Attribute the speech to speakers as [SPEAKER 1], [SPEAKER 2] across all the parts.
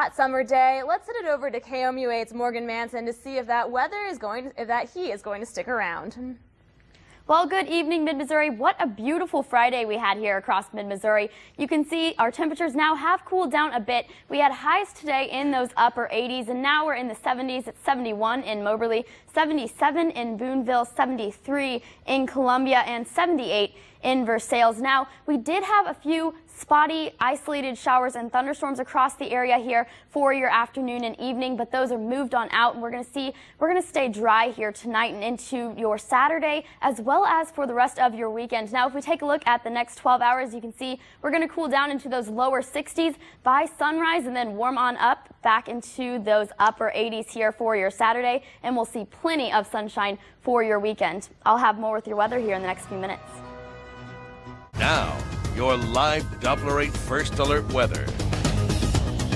[SPEAKER 1] hot summer day, let's send it over to KOMU8's Morgan Manson to see if that heat is going to stick around.
[SPEAKER 2] Well, good evening, Mid-Missouri. What a beautiful Friday we had here across Mid-Missouri. You can see our temperatures now have cooled down a bit. We had highs today in those upper 80s, and now we're in the 70s. It's 71 in Moberly, 77 in Boonville, 73 in Columbia, and 78 in Versailles. Now, we did have a few spotty, isolated showers and thunderstorms across the area here for your afternoon and evening, but those are moved on out, and we're going to stay dry here tonight and into your Saturday, as well as for the rest of your weekend. Now, if we take a look at the next 12 hours, you can see we're going to cool down into those lower 60s by sunrise and then warm on up back into those upper 80s here for your Saturday, and we'll see plenty of sunshine for your weekend. I'll have more with your weather here in the next few minutes.
[SPEAKER 3] Now, your live Doppler 8 First Alert weather.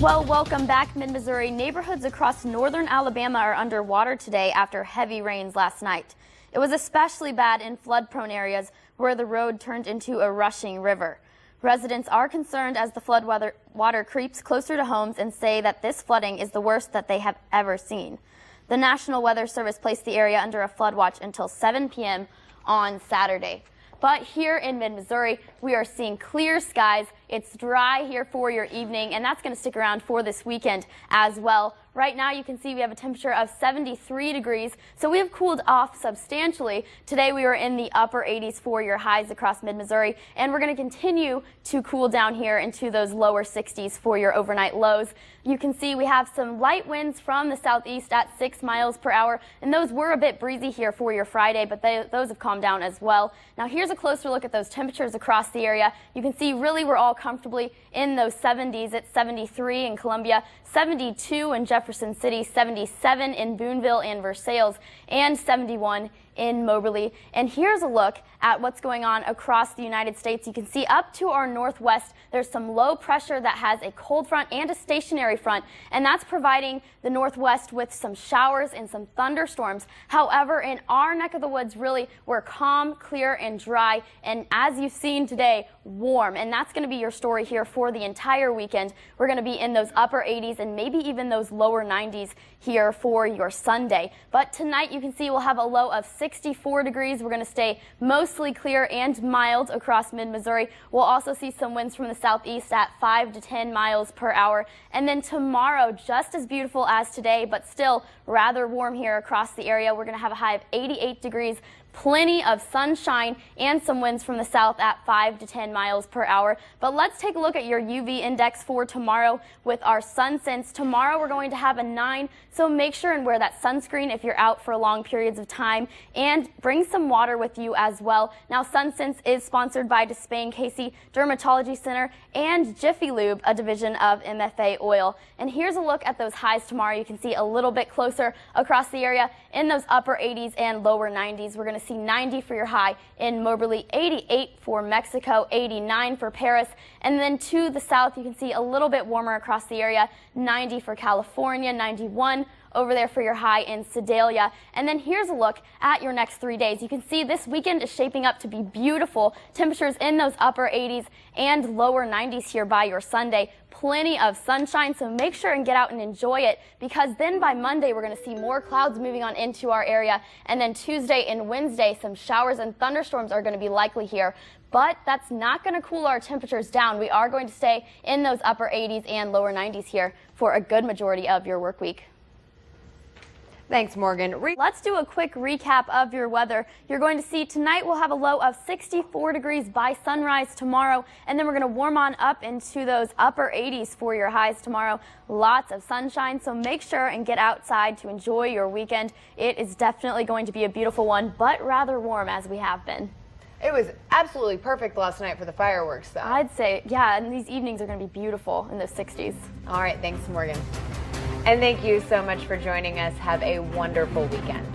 [SPEAKER 2] Well, welcome back, Mid-Missouri. Neighborhoods across northern Alabama are underwater today after heavy rains last night. It was especially bad in flood-prone areas where the road turned into a rushing river. Residents are concerned as the flood water creeps closer to homes and say that this flooding is the worst that they have ever seen. The National Weather Service placed the area under a flood watch until 7 p.m. on Saturday. But here in Mid-Missouri, we are seeing clear skies. It's dry here for your evening, and that's going to stick around for this weekend as well. Right now, you can see we have a temperature of 73 degrees, so we have cooled off substantially. Today, we were in the upper 80s for your highs across Mid-Missouri, and we're going to continue to cool down here into those lower 60s for your overnight lows. You can see we have some light winds from the southeast at 6 miles per hour, and those were a bit breezy here for your Friday, but those have calmed down as well. Now, here's a closer look at those temperatures across the area. You can see really we're all comfortably in those 70s. It's 73 in Columbia, 72 in Jefferson City, 77 in Boonville and Versailles, and 71 in Moberly. And here's a look at what's going on across the United States. You can see up to our northwest, there's some low pressure that has a cold front and a stationary front, and that's providing the northwest with some showers and some thunderstorms. However, in our neck of the woods, really, we're calm, clear, and dry, and as you've seen today, warm. And that's going to be your story here for the entire weekend. We're going to be in those upper 80s and maybe even those lower 90s here for your Sunday. But tonight, you can see we'll have a low of 64 degrees. We're going to stay mostly clear and mild across Mid-Missouri. We'll also see some winds from the southeast at 5 to 10 miles per hour. And then tomorrow, just as beautiful as today, but still rather warm here across the area. We're going to have a high of 88 degrees. Plenty of sunshine and some winds from the south at 5 to 10 miles per hour. But let's take a look at your UV index for tomorrow with our SunSense. Tomorrow we're going to have a 9, so make sure and wear that sunscreen if you're out for long periods of time, and bring some water with you as well. Now, SunSense is sponsored by Despain Casey Dermatology Center and Jiffy Lube, a division of MFA Oil. And here's a look at those highs tomorrow. You can see a little bit closer across the area in those upper 80s and lower 90s. We're going to see 90 for your high in Moberly, 88 for Mexico, 89 for Paris, and then to the south you can see a little bit warmer across the area, 90 for California, 91 over there for your high in Sedalia. And then here's a look at your next 3 days. You can see this weekend is shaping up to be beautiful. Temperatures in those upper 80s and lower 90s here by your Sunday. Plenty of sunshine, so make sure and get out and enjoy it, because then by Monday we're going to see more clouds moving on into our area, and then Tuesday and Wednesday some showers and thunderstorms are going to be likely here. But that's not going to cool our temperatures down. We are going to stay in those upper 80s and lower 90s here for a good majority of your work week.
[SPEAKER 4] Thanks, Morgan.
[SPEAKER 2] Let's do a quick recap of your weather. You're going to see tonight we'll have a low of 64 degrees by sunrise tomorrow, and then we're going to warm on up into those upper 80s for your highs tomorrow. Lots of sunshine, so make sure and get outside to enjoy your weekend. It is definitely going to be a beautiful one, but rather warm as we have been.
[SPEAKER 4] It was absolutely perfect last night for the fireworks, though.
[SPEAKER 2] I'd say, yeah, and these evenings are going to be beautiful in the 60s.
[SPEAKER 4] All right, thanks, Morgan. And thank you so much for joining us. Have a wonderful weekend.